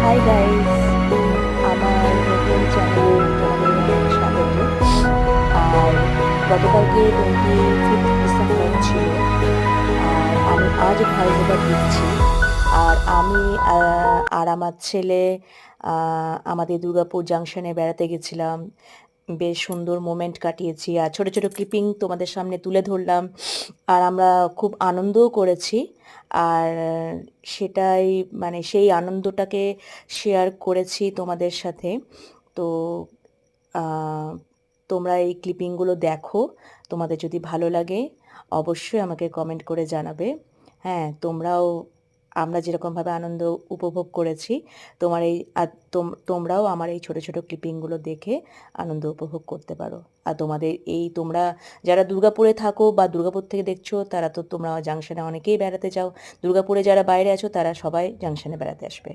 Hi guys, আমার নতুন চ্যানেলে তোমাদের অনেক স্বাগত। আর গতকালকে 25 ডিসেম্বর ছিল, আর আমি আজ ভাইফোঁটা দিচ্ছি। আর আমি আর আমার ছেলে আমাদের দুর্গাপুর জাংশনে বেড়াতে গেছিলাম। বেশ সুন্দর মোমেন্ট কাটিয়েছি, আর ছোট ছোট ক্লিপিং তোমাদের সামনে তুলে ধরলাম। আর আমরা খুব আনন্দও করেছি। আর সেটাই, মানে সেই আনন্দটাকে শেয়ার করেছি তোমাদের সাথে। তো আহ, তোমরা এই ক্লিপিংগুলো দেখো, তোমাদের যদি ভালো লাগে অবশ্যই আমাকে কমেন্ট করে জানাবে। হ্যাঁ, তোমরাও, আমরা যেরকমভাবে আনন্দ উপভোগ করেছি, তোমার এই তোমরাও আমার এই ছোট ছোট ক্লিপিংগুলো দেখে আনন্দ উপভোগ করতে পারো। আর তোমাদের এই, তোমরা যারা দুর্গাপুরে থাকো বা দুর্গাপুর থেকে দেখছো, তারা তো, তোমরা জাংশনে অনেকেই বেড়াতে যাও। দুর্গাপুরে যারা বাইরে আছো তারা সবাই জাংশনে বেড়াতে আসবে।